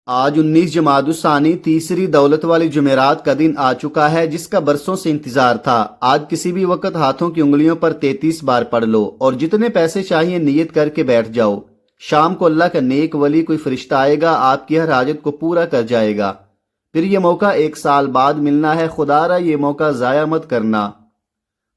آج 19 جمادی الثانی تیسری دولت والی جمعرات کا دن آ چکا ہے، جس کا برسوں سے انتظار تھا۔ آج کسی بھی وقت ہاتھوں کی انگلیوں پر 33 بار پڑھ لو اور جتنے پیسے چاہیے نیت کر کے بیٹھ جاؤ۔ شام کو اللہ کا نیک ولی کوئی فرشتہ آئے گا، آپ کی ہر حاجت کو پورا کر جائے گا۔ پھر یہ موقع 1 سال بعد ملنا ہے، خدا را یہ موقع ضائع مت کرنا۔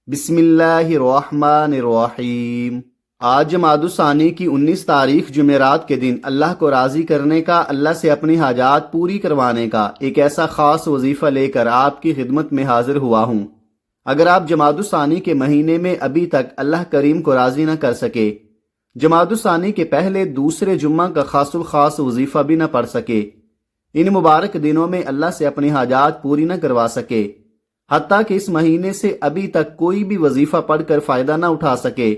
بسم اللہ الرحمن الرحیم۔ آج جمادی الثانی کی 19 تاریخ جمعرات کے دن اللہ کو راضی کرنے کا، اللہ سے اپنی حاجات پوری کروانے کا ایک ایسا خاص وظیفہ لے کر آپ کی خدمت میں حاضر ہوا ہوں۔ اگر آپ جمادی الثانی کے مہینے میں ابھی تک اللہ کریم کو راضی نہ کر سکے، جمادی الثانی کے پہلے دوسرے جمعہ کا خاص الخاص وظیفہ بھی نہ پڑھ سکے، ان مبارک دنوں میں اللہ سے اپنی حاجات پوری نہ کروا سکے، حتیٰ کہ اس مہینے سے ابھی تک کوئی بھی وظیفہ پڑھ کر فائدہ نہ اٹھا سکے،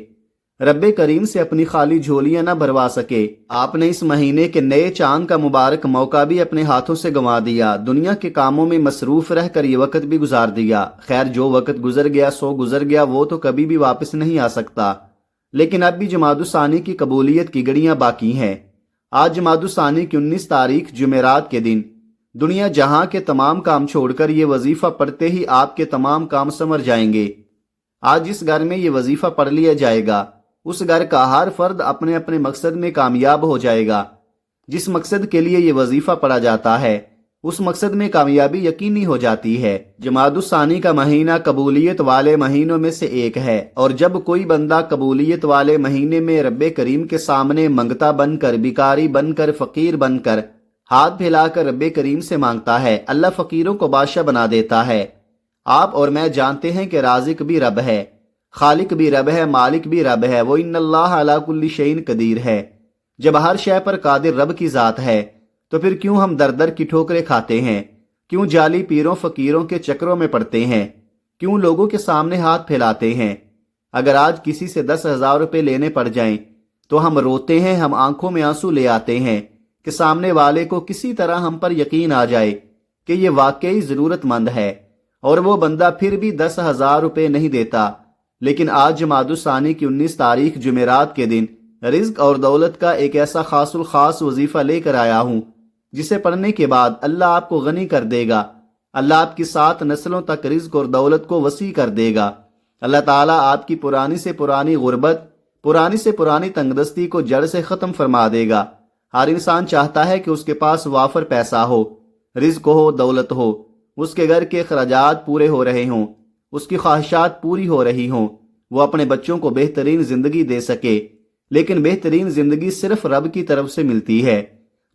رب کریم سے اپنی خالی جھولیاں نہ بھروا سکے، آپ نے اس مہینے کے نئے چاند کا مبارک موقع بھی اپنے ہاتھوں سے گنوا دیا، دنیا کے کاموں میں مصروف رہ کر یہ وقت بھی گزار دیا۔ خیر، جو وقت گزر گیا سو گزر گیا، وہ تو کبھی بھی واپس نہیں آ سکتا، لیکن اب بھی جمادی الثانی کی قبولیت کی گھڑیاں باقی ہیں۔ آج جمادی الثانی کی 19 تاریخ جمعرات کے دن دنیا جہاں کے تمام کام چھوڑ کر یہ وظیفہ پڑھتے ہی آپ کے تمام کام سمر جائیں گے۔ آج جس گھر میں یہ وظیفہ پڑھ لیا جائے گا، اس گھر کا ہر فرد اپنے اپنے مقصد میں کامیاب ہو جائے گا۔ جس مقصد کے لیے یہ وظیفہ پڑھا جاتا ہے، اس مقصد میں کامیابی یقینی ہو جاتی ہے۔ جمادی الثانی کا مہینہ قبولیت والے مہینوں میں سے ایک ہے، اور جب کوئی بندہ قبولیت والے مہینے میں رب کریم کے سامنے منگتا بن کر، بیکاری بن کر، فقیر بن کر، ہاتھ پھیلا کر رب کریم سے مانگتا ہے، اللہ فقیروں کو بادشاہ بنا دیتا ہے۔ آپ اور میں جانتے ہیں کہ رازق بھی رب ہے، خالق بھی رب ہے، مالک بھی رب ہے، وہ ان اللہ علی کل شیء قدیر ہے۔ جب ہر شے پر قادر رب کی ذات ہے تو پھر کیوں ہم در در کی ٹھوکریں کھاتے ہیں؟ کیوں جعلی پیروں فقیروں کے چکروں میں پڑتے ہیں؟ کیوں لوگوں کے سامنے ہاتھ پھیلاتے ہیں؟ اگر آج کسی سے 10,000 روپے لینے پڑ جائیں تو ہم روتے ہیں، ہم آنکھوں میں آنسو لے آتے ہیں کہ سامنے والے کو کسی طرح ہم پر یقین آ جائے کہ یہ واقعی ضرورت مند ہے، اور وہ بندہ پھر بھی 10,000 روپے نہیں دیتا۔ لیکن آج جمادی الثانی کی 19 تاریخ جمعرات کے دن رزق اور دولت کا ایک ایسا خاص الخاص وظیفہ لے کر آیا ہوں، جسے پڑھنے کے بعد اللہ آپ کو غنی کر دے گا، اللہ آپ کی 7 نسلوں تک رزق اور دولت کو وسیع کر دے گا، اللہ تعالیٰ آپ کی پرانی سے پرانی غربت، پرانی سے پرانی تنگدستی کو جڑ سے ختم فرما دے گا۔ ہر انسان چاہتا ہے کہ اس کے پاس وافر پیسہ ہو، رزق ہو، دولت ہو، اس کے گھر کے اخراجات پورے ہو رہے ہوں، اس کی خواہشات پوری ہو رہی ہوں، وہ اپنے بچوں کو بہترین زندگی دے سکے۔ لیکن بہترین زندگی صرف رب کی طرف سے ملتی ہے۔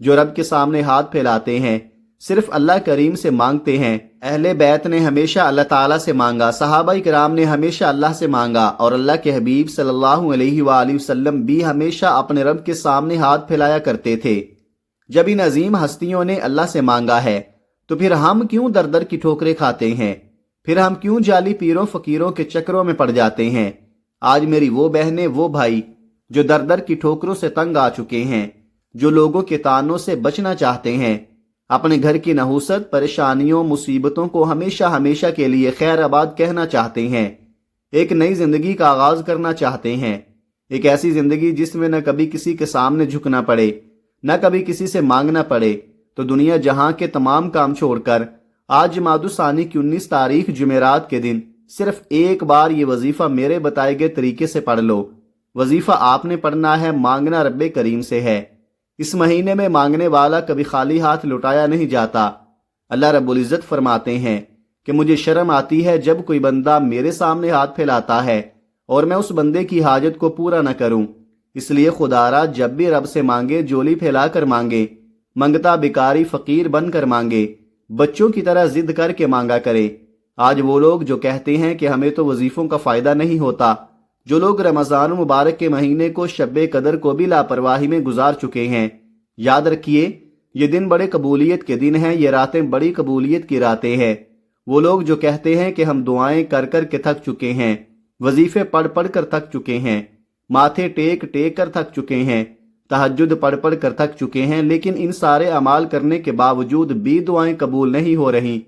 جو رب کے سامنے ہاتھ پھیلاتے ہیں، صرف اللہ کریم سے مانگتے ہیں۔ اہل بیت نے ہمیشہ اللہ تعالیٰ سے مانگا، صحابہ کرام نے ہمیشہ اللہ سے مانگا، اور اللہ کے حبیب صلی اللہ علیہ وآلہ وسلم بھی ہمیشہ اپنے رب کے سامنے ہاتھ پھیلایا کرتے تھے۔ جب ان عظیم ہستیوں نے اللہ سے مانگا ہے تو پھر ہم کیوں در در کی ٹھوکریں کھاتے ہیں؟ پھر ہم کیوں جعلی پیروں فقیروں کے چکروں میں پڑ جاتے ہیں؟ آج میری وہ بہنیں، وہ بھائی جو در در کی ٹھوکروں سے تنگ آ چکے ہیں، جو لوگوں کے طعنوں سے بچنا چاہتے ہیں، اپنے گھر کی نحوست، پریشانیوں، مصیبتوں کو ہمیشہ ہمیشہ کے لیے خیر آباد کہنا چاہتے ہیں، ایک نئی زندگی کا آغاز کرنا چاہتے ہیں، ایک ایسی زندگی جس میں نہ کبھی کسی کے سامنے جھکنا پڑے، نہ کبھی کسی سے مانگنا پڑے، تو دنیا جہاں کے تمام کام چھوڑ کر آج جمادی الثانی کی 19 تاریخ جمعرات کے دن صرف ایک بار یہ وظیفہ میرے بتائے گئے طریقے سے پڑھ لو۔ وظیفہ آپ نے پڑھنا ہے، مانگنا رب کریم سے ہے۔ اس مہینے میں مانگنے والا کبھی خالی ہاتھ لوٹایا نہیں جاتا۔ اللہ رب العزت فرماتے ہیں کہ مجھے شرم آتی ہے جب کوئی بندہ میرے سامنے ہاتھ پھیلاتا ہے اور میں اس بندے کی حاجت کو پورا نہ کروں۔ اس لیے خدا را جب بھی رب سے مانگے، جولی پھیلا کر مانگے، منگتا بیکاری فقیر بن کر مانگے، بچوں کی طرح ضد کر کے مانگا کرے۔ آج وہ لوگ جو کہتے ہیں کہ ہمیں تو وظیفوں کا فائدہ نہیں ہوتا، جو لوگ رمضان مبارک کے مہینے کو شب قدر کو بھی لاپرواہی میں گزار چکے ہیں، یاد رکھیے یہ دن بڑے قبولیت کے دن ہیں، یہ راتیں بڑی قبولیت کی راتیں ہیں۔ وہ لوگ جو کہتے ہیں کہ ہم دعائیں کر کر کے تھک چکے ہیں، وظیفے پڑھ پڑھ کر تھک چکے ہیں، ماتھے ٹیک ٹیک کر تھک چکے ہیں، تہجد پڑھ پڑھ کر تھک چکے ہیں، لیکن ان سارے اعمال کرنے کے باوجود بھی دعائیں قبول نہیں ہو رہی،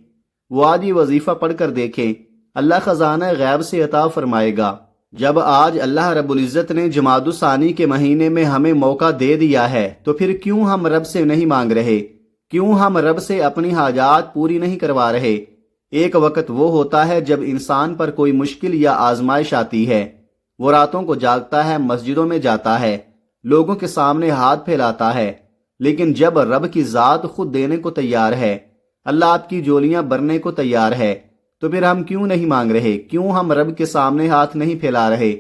وہ آج یہ وظیفہ پڑھ کر دیکھیں، اللہ خزانہ غیب سے عطا فرمائے گا۔ جب آج اللہ رب العزت نے جمادی الثانی کے مہینے میں ہمیں موقع دے دیا ہے تو پھر کیوں ہم رب سے نہیں مانگ رہے؟ کیوں ہم رب سے اپنی حاجات پوری نہیں کروا رہے؟ ایک وقت وہ ہوتا ہے جب انسان پر کوئی مشکل یا آزمائش آتی ہے، وہ راتوں کو جاگتا ہے، مسجدوں میں جاتا ہے، لوگوں کے سامنے ہاتھ پھیلاتا ہے، لیکن جب رب کی ذات خود دینے کو تیار ہے، اللہ آپ کی جولیاں بھرنے کو تیار ہے، تو پھر ہم کیوں نہیں مانگ رہے؟ کیوں ہم رب کے سامنے ہاتھ نہیں پھیلا رہے؟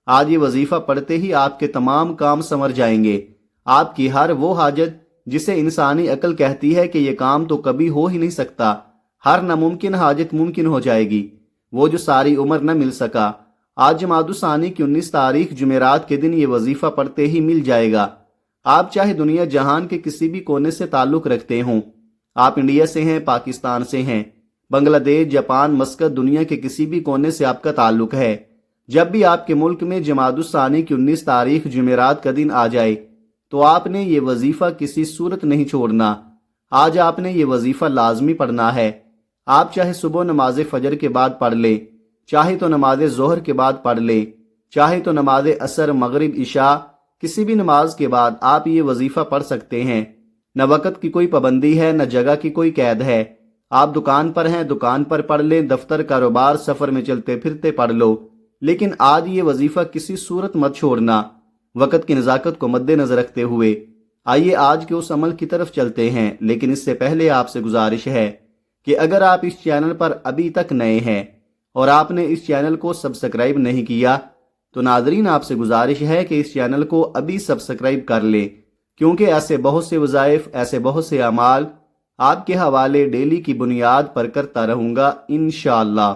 آج یہ وظیفہ پڑھتے ہی آپ کے تمام کام سنور جائیں گے۔ آپ کی ہر وہ حاجت جسے انسانی عقل کہتی ہے کہ یہ کام تو کبھی ہو ہی نہیں سکتا، ہر ناممکن حاجت ممکن ہو جائے گی، وہ جو ساری عمر نہ مل سکا، آج جمادی الثانی کی 19 تاریخ جمعرات کے دن یہ وظیفہ پڑھتے ہی مل جائے گا۔ آپ چاہے دنیا جہان کے کسی بھی کونے سے تعلق رکھتے ہوں، آپ انڈیا سے ہیں، پاکستان سے ہیں، بنگلہ دیش، جاپان، مسقط، دنیا کے کسی بھی کونے سے آپ کا تعلق ہے، جب بھی آپ کے ملک میں جمادی الثانی کی 19 تاریخ جمعرات کا دن آ جائے تو آپ نے یہ وظیفہ کسی صورت نہیں چھوڑنا۔ آج آپ نے یہ وظیفہ لازمی پڑھنا ہے۔ آپ چاہے صبح نماز فجر کے بعد پڑھ لیں، چاہے تو نماز ظہر کے بعد پڑھ لیں، چاہے تو نماز عصر، مغرب، عشاء، کسی بھی نماز کے بعد آپ یہ وظیفہ پڑھ سکتے ہیں۔ نہ وقت کی کوئی پابندی ہے، نہ جگہ کی کوئی قید ہے۔ آپ دکان پر ہیں، دکان پر پڑھ لیں، دفتر، کاروبار، سفر میں چلتے پھرتے پڑھ لو، لیکن آج یہ وظیفہ کسی صورت مت چھوڑنا۔ وقت کی نزاکت کو مد نظر رکھتے ہوئے آئیے آج کے اس عمل کی طرف چلتے ہیں، لیکن اس سے پہلے آپ سے گزارش ہے کہ اگر آپ اس چینل پر ابھی تک نئے ہیں اور آپ نے اس چینل کو سبسکرائب نہیں کیا تو ناظرین آپ سے گزارش ہے کہ اس چینل کو ابھی سبسکرائب کر لیں، کیونکہ ایسے بہت سے وظائف، ایسے بہت سے اعمال آپ کے حوالے ڈیلی کی بنیاد پر کرتا رہوں گا انشاءاللہ۔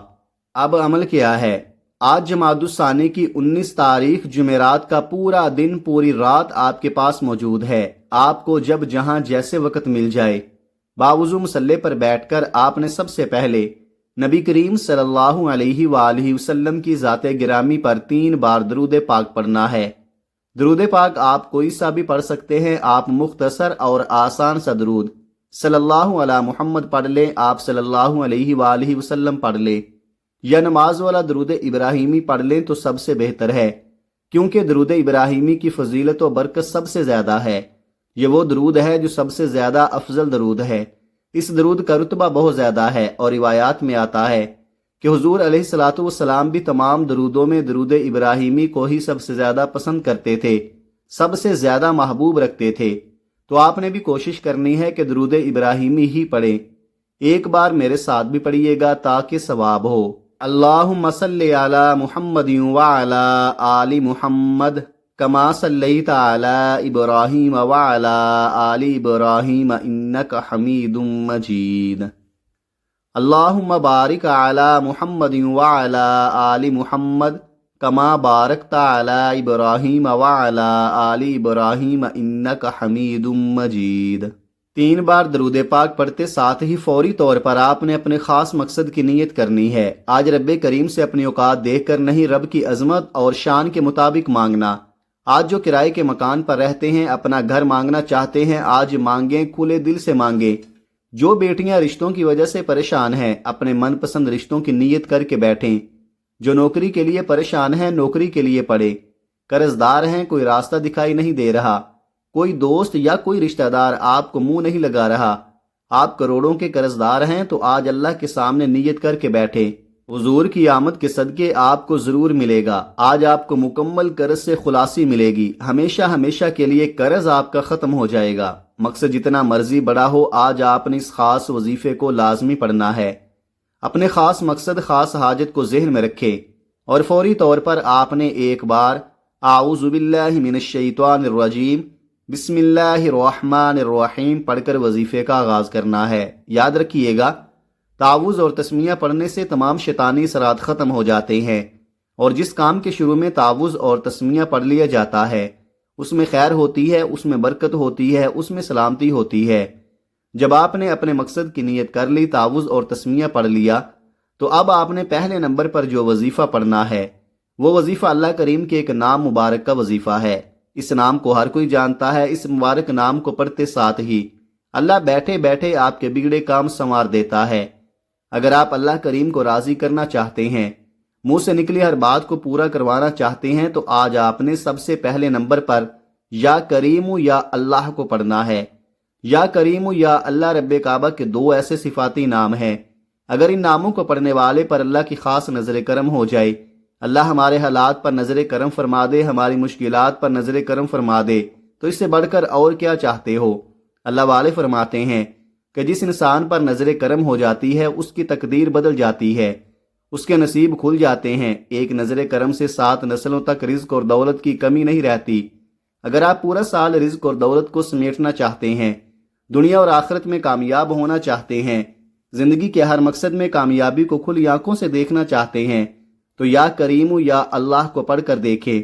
اب عمل کیا ہے؟ آج جمادی الثانی کی 19 تاریخ جمعرات کا پورا دن، پوری رات آپ کے پاس موجود ہے۔ آپ کو جب جہاں جیسے وقت مل جائے، باوضو مصلی پر بیٹھ کر آپ نے سب سے پہلے نبی کریم صلی اللہ علیہ وآلہ وسلم کی ذات گرامی پر 3 بار درود پاک پڑھنا ہے۔ درود پاک آپ کوئی سا بھی پڑھ سکتے ہیں، آپ مختصر اور آسان سا درود صلی اللہ علی محمد پڑھ لیں، آپ صلی اللہ علیہ وآلہ وسلم پڑھ لیں، یا نماز والا درود ابراہیمی پڑھ لیں تو سب سے بہتر ہے، کیونکہ درود ابراہیمی کی فضیلت و برکت سب سے زیادہ ہے۔ یہ وہ درود ہے جو سب سے زیادہ افضل درود ہے، اس درود کا رتبہ بہت زیادہ ہے، اور روایات میں آتا ہے کہ حضور علیہ الصلوۃ والسلام بھی تمام درودوں میں درود ابراہیمی کو ہی سب سے زیادہ پسند کرتے تھے، سب سے زیادہ محبوب رکھتے تھے۔ تو آپ نے بھی کوشش کرنی ہے کہ درود ابراہیمی ہی پڑھیں۔ ایک بار میرے ساتھ بھی پڑھیے گا تاکہ ثواب ہو۔ اللہم صلی علی محمد وعلی آل محمد کما صلیت علی ابراہیم وعلی آل ابراہیم انک حمید مجید۔ اللہم بارک علی محمد وعلی آل محمد کما بارکت علی ابراہیم وعلی آل ابراہیم انک حمید مجید۔ 3 بار درود پاک پڑھتے ساتھ ہی فوری طور پر آپ نے اپنے خاص مقصد کی نیت کرنی ہے۔ آج رب کریم سے اپنی اوقات دیکھ کر نہیں، رب کی عظمت اور شان کے مطابق مانگنا۔ آج جو کرائے کے مکان پر رہتے ہیں، اپنا گھر مانگنا چاہتے ہیں، آج مانگیں، کھلے دل سے مانگیں۔ جو بیٹیاں رشتوں کی وجہ سے پریشان ہیں، اپنے من پسند رشتوں کی نیت کر کے بیٹھیں۔ جو نوکری کے لیے پریشان ہیں، نوکری کے لیے پڑھیں۔ قرض دار ہیں، کوئی راستہ دکھائی نہیں دے رہا، کوئی دوست یا کوئی رشتہ دار آپ کو منہ نہیں لگا رہا، آپ کروڑوں کے قرض دار ہیں، تو آج اللہ کے سامنے نیت کر کے بیٹھیں۔ حضور کی آمد کے صدقے آپ کو ضرور ملے گا۔ آج آپ کو مکمل قرض سے خلاصی ملے گی، ہمیشہ ہمیشہ کے لیے قرض آپ کا ختم ہو جائے گا۔ مقصد جتنا مرضی بڑا ہو، آج آپ نے اس خاص وظیفے کو لازمی پڑھنا ہے۔ اپنے خاص مقصد، خاص حاجت کو ذہن میں رکھیں، اور فوری طور پر آپ نے ایک بار اعوذ باللہ من الشیطان الرجیم بسم اللہ الرحمن الرحیم پڑھ کر وظیفے کا آغاز کرنا ہے۔ یاد رکھیے گا، تعوذ اور تسمیہ پڑھنے سے تمام شیطانی اثرات ختم ہو جاتے ہیں، اور جس کام کے شروع میں تعوذ اور تسمیہ پڑھ لیا جاتا ہے اس میں خیر ہوتی ہے، اس میں برکت ہوتی ہے، اس میں سلامتی ہوتی ہے۔ جب آپ نے اپنے مقصد کی نیت کر لی، تعوذ اور تسمیہ پڑھ لیا، تو اب آپ نے پہلے نمبر پر جو وظیفہ پڑھنا ہے وہ وظیفہ اللہ کریم کے ایک نام مبارک کا وظیفہ ہے۔ اس نام کو ہر کوئی جانتا ہے۔ اس مبارک نام کو پڑھتے ساتھ ہی اللہ بیٹھے بیٹھے آپ کے بگڑے کام سنوار دیتا ہے۔ اگر آپ اللہ کریم کو راضی کرنا چاہتے ہیں، منہ سے نکلی ہر بات کو پورا کروانا چاہتے ہیں، تو آج آپ نے سب سے پہلے نمبر پر یا کریم یا اللہ کو پڑھنا ہے۔ یا کریم یا اللہ رب کعبہ کے دو ایسے صفاتی نام ہیں، اگر ان ناموں کو پڑھنے والے پر اللہ کی خاص نظر کرم ہو جائے، اللہ ہمارے حالات پر نظر کرم فرما دے، ہماری مشکلات پر نظر کرم فرما دے، تو اس سے بڑھ کر اور کیا چاہتے ہو؟ اللہ والے فرماتے ہیں کہ جس انسان پر نظر کرم ہو جاتی ہے اس کی تقدیر بدل جاتی ہے، اس کے نصیب کھل جاتے ہیں، ایک نظر کرم سے 7 نسلوں تک رزق اور دولت کی کمی نہیں رہتی۔ اگر آپ پورا سال رزق اور دولت کو سمیٹنا چاہتے ہیں، دنیا اور آخرت میں کامیاب ہونا چاہتے ہیں، زندگی کے ہر مقصد میں کامیابی کو کھلی آنکھوں سے دیکھنا چاہتے ہیں، تو یا کریم یا اللہ کو پڑھ کر دیکھیں۔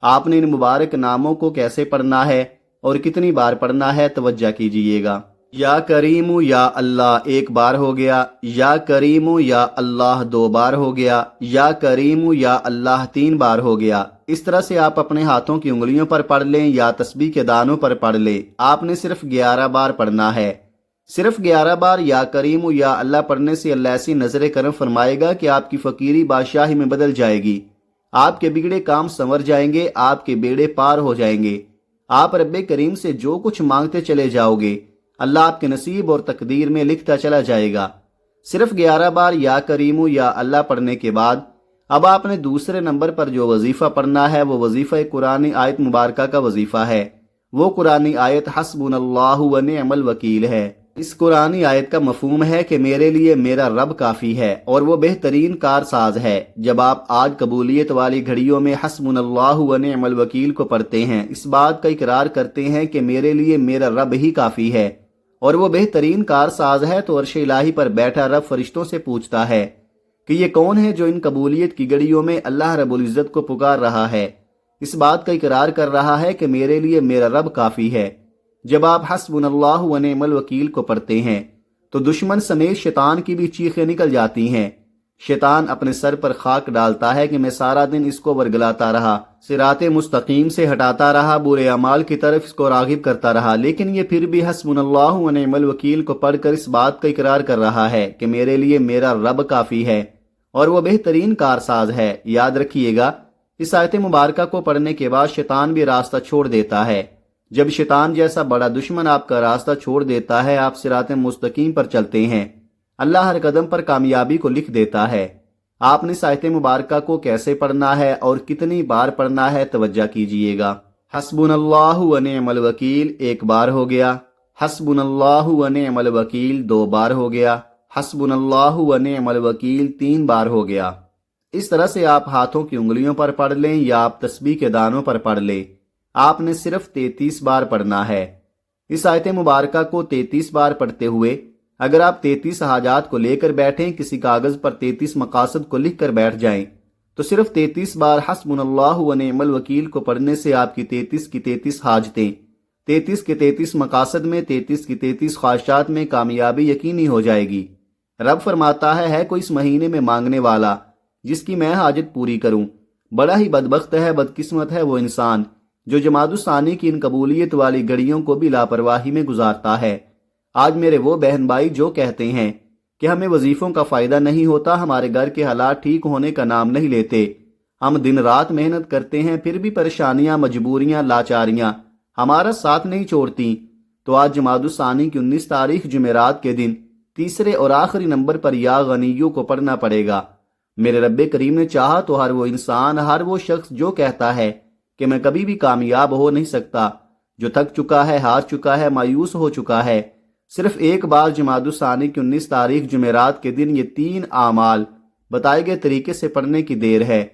آپ نے ان مبارک ناموں کو کیسے پڑھنا ہے اور کتنی بار پڑھنا ہے، توجہ کیجئے گا۔ یا کریم یا اللہ 1 بار ہو گیا، یا کریم یا اللہ 2 بار ہو گیا، یا کریم یا اللہ 3 بار ہو گیا۔ اس طرح سے آپ اپنے ہاتھوں کی انگلیوں پر پڑھ لیں یا تسبیح کے دانوں پر پڑھ لیں۔ آپ نے صرف 11 بار پڑھنا ہے۔ صرف 11 بار یا کریم یا اللہ پڑھنے سے اللہ ایسی نظر کرم فرمائے گا کہ آپ کی فقیری بادشاہی میں بدل جائے گی، آپ کے بگڑے کام سنور جائیں گے، آپ کے بیڑے پار ہو جائیں گے، آپ رب کریم سے جو کچھ مانگتے چلے جاؤ گے اللہ آپ کے نصیب اور تقدیر میں لکھتا چلا جائے گا۔ صرف 11 بار یا کریم یا اللہ پڑھنے کے بعد اب آپ نے دوسرے نمبر پر جو وظیفہ پڑھنا ہے وہ وظیفہ قرآن آیت مبارکہ کا وظیفہ ہے۔ وہ قرآن آیت حسبنا اللہ و نعم الوکیل ہے۔ اس قرآن آیت کا مفہوم ہے کہ میرے لیے میرا رب کافی ہے اور وہ بہترین کارساز ہے۔ جب آپ آج قبولیت والی گھڑیوں میں حسبنا اللہ و نعم الوکیل کو پڑھتے ہیں، اس بات کا اقرار کرتے ہیں کہ میرے لیے میرا رب ہی کافی ہے اور وہ بہترین کارساز ہے، تو عرش الہی پر بیٹھا رب فرشتوں سے پوچھتا ہے کہ یہ کون ہے جو ان قبولیت کی گھڑیوں میں اللہ رب العزت کو پکار رہا ہے، اس بات کا اقرار کر رہا ہے کہ میرے لیے میرا رب کافی ہے۔ جب آپ حسبنا اللہ و نعم الوکیل کو پڑھتے ہیں تو دشمن سمیت شیطان کی بھی چیخیں نکل جاتی ہیں۔ شیطان اپنے سر پر خاک ڈالتا ہے کہ میں سارا دن اس کو ورگلاتا رہا، صراط مستقیم سے ہٹاتا رہا، برے اعمال کی طرف اس کو راغب کرتا رہا، لیکن یہ پھر بھی حسبنا اللہ و نعم الوکیل کو پڑھ کر اس بات کا اقرار کر رہا ہے کہ میرے لیے میرا رب کافی ہے اور وہ بہترین کارساز ہے۔ یاد رکھیے گا، اس آیت مبارکہ کو پڑھنے کے بعد شیطان بھی راستہ چھوڑ دیتا ہے۔ جب شیطان جیسا بڑا دشمن آپ کا راستہ چھوڑ دیتا ہے، آپ صراط مستقیم پر چلتے ہیں، اللہ ہر قدم پر کامیابی کو لکھ دیتا ہے۔ آپ نے اس آیت مبارکہ کو کیسے پڑھنا ہے اور کتنی بار پڑھنا ہے، توجہ کیجئے گا۔ حسبنا اللہ و نعم الوکیل 1 بار ہو گیا، حسبنا اللہ و نعم الوکیل 2 بار ہو گیا، حسبنا اللہ و نعم الوکیل 3 بار ہو گیا۔ اس طرح سے آپ ہاتھوں کی انگلیوں پر پڑھ لیں یا آپ تسبیح کے دانوں پر پڑھ لیں۔ آپ نے صرف 33 بار پڑھنا ہے۔ اس آیت مبارکہ کو 33 بار پڑھتے ہوئے اگر آپ 33 حاجات کو لے کر بیٹھیں، کسی کاغذ پر 33 مقاصد کو لکھ کر بیٹھ جائیں، تو صرف 33 بار حسبنا اللہ و نعم الوکیل کو پڑھنے سے آپ کی 33 کی 33 حاجتیں، 33 کے 33 مقاصد میں، 33 کی 33 خواہشات میں کامیابی یقینی ہو جائے گی۔ رب فرماتا ہے کوئی اس مہینے میں مانگنے والا جس کی میں حاجت پوری کروں؟ بڑا ہی بدبخت ہے، بدقسمت ہے وہ انسان جو جمادی الثانی کی ان قبولیت والی گھڑیوں کو بھی لاپرواہی میں گزارتا ہے۔ آج میرے وہ بہن بھائی جو کہتے ہیں کہ ہمیں وظیفوں کا فائدہ نہیں ہوتا، ہمارے گھر کے حالات ٹھیک ہونے کا نام نہیں لیتے، ہم دن رات محنت کرتے ہیں پھر بھی پریشانیاں، مجبوریاں، لاچاریاں ہمارا ساتھ نہیں چھوڑتی، تو آج جمادی الثانی کی 19 تاریخ جمعرات کے دن تیسرے اور آخری نمبر پر یا غنیو کو پڑھنا پڑے گا۔ میرے رب کریم نے چاہا تو ہر وہ انسان، ہر وہ شخص جو کہتا ہے کہ میں کبھی بھی کامیاب ہو نہیں سکتا، جو تھک چکا ہے، ہار چکا ہے، مایوس ہو چکا ہے، صرف 1 بار جمادی الثانی کی 19 تاریخ جمعرات کے دن یہ 3 اعمال بتائے گئے طریقے سے پڑھنے کی دیر ہے،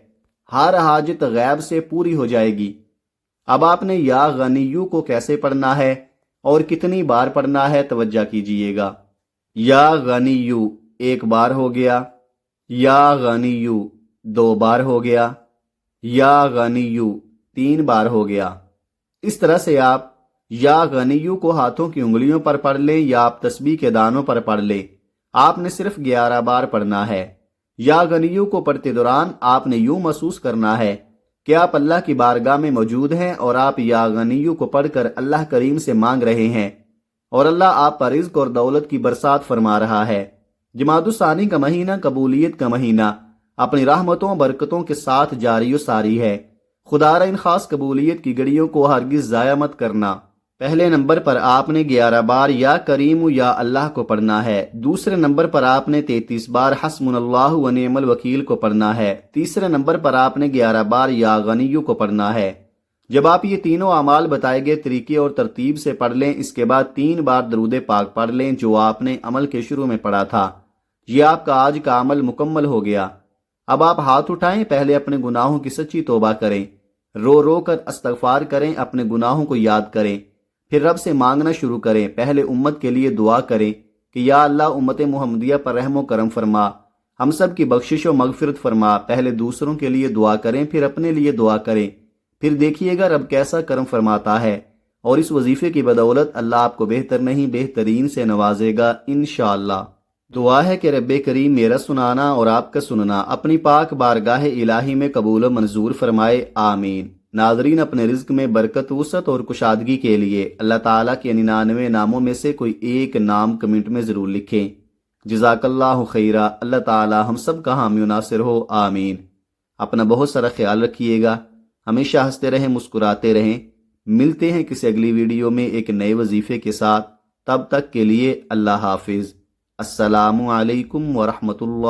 ہر حاجت غیب سے پوری ہو جائے گی۔ اب آپ نے یا غنیو کو کیسے پڑھنا ہے اور کتنی بار پڑھنا ہے، توجہ کیجئے گا۔ یا غنیو 1 بار ہو گیا، یا غنیو 2 بار ہو گیا، یا غنیو 3 بار ہو گیا۔ اس طرح سے آپ یا غنیو کو ہاتھوں کی انگلیوں پر پڑھ لیں یا آپ تسبیح کے دانوں پر پڑھ لیں۔ آپ نے صرف 11 بار پڑھنا ہے۔ یا غنیو کو پڑھتے دوران آپ نے یوں محسوس کرنا ہے کہ آپ اللہ کی بارگاہ میں موجود ہیں اور آپ یا غنیو کو پڑھ کر اللہ کریم سے مانگ رہے ہیں اور اللہ آپ پر رزق اور دولت کی برسات فرما رہا ہے۔ جمادی الثانی کا مہینہ قبولیت کا مہینہ اپنی رحمتوں برکتوں کے ساتھ جاری و ساری ہے۔ خدا را ان خاص قبولیت کی گھڑیوں کو ہرگز ضائع مت کرنا۔ پہلے نمبر پر آپ نے 11 بار یا کریم یا اللہ کو پڑھنا ہے، دوسرے نمبر پر آپ نے 33 بار حسبنا اللہ و نعم الوکیل کو پڑھنا ہے، تیسرے نمبر پر آپ نے 11 بار یا غنیو کو پڑھنا ہے۔ جب آپ یہ تینوں اعمال بتائے گئے طریقے اور ترتیب سے پڑھ لیں، اس کے بعد 3 بار درود پاک پڑھ لیں جو آپ نے عمل کے شروع میں پڑھا تھا۔ یہ آپ کا آج کا عمل مکمل ہو گیا۔ اب آپ ہاتھ اٹھائیں، پہلے اپنے گناہوں کی سچی توبہ کریں، رو رو کر استغفار کریں، اپنے گناہوں کو یاد کریں، پھر رب سے مانگنا شروع کریں۔ پہلے امت کے لیے دعا کریں کہ یا اللہ امت محمدیہ پر رحم و کرم فرما، ہم سب کی بخشش و مغفرت فرما۔ پہلے دوسروں کے لیے دعا کریں، پھر اپنے لیے دعا کریں، پھر دیکھیے گا رب کیسا کرم فرماتا ہے، اور اس وظیفے کی بدولت اللہ آپ کو بہتر نہیں بہترین سے نوازے گا انشاءاللہ۔ دعا ہے کہ رب کریم میرا سنانا اور آپ کا سننا اپنی پاک بارگاہ الہی میں قبول و منظور فرمائے، آمین۔ ناظرین، اپنے رزق میں برکت، وسعت اور کشادگی کے لیے اللہ تعالیٰ کے 99 ناموں میں سے کوئی ایک نام کمنٹ میں ضرور لکھیں۔ جزاک اللہ خیرہ۔ اللہ تعالیٰ ہم سب کا حامی و ناصر ہو، آمین۔ اپنا بہت سارا خیال رکھیے گا، ہمیشہ ہنستے رہیں، مسکراتے رہیں۔ ملتے ہیں کسی اگلی ویڈیو میں ایک نئے وظیفے کے ساتھ، تب تک کے لیے اللہ حافظ۔ السلام علیکم ورحمۃ اللہ۔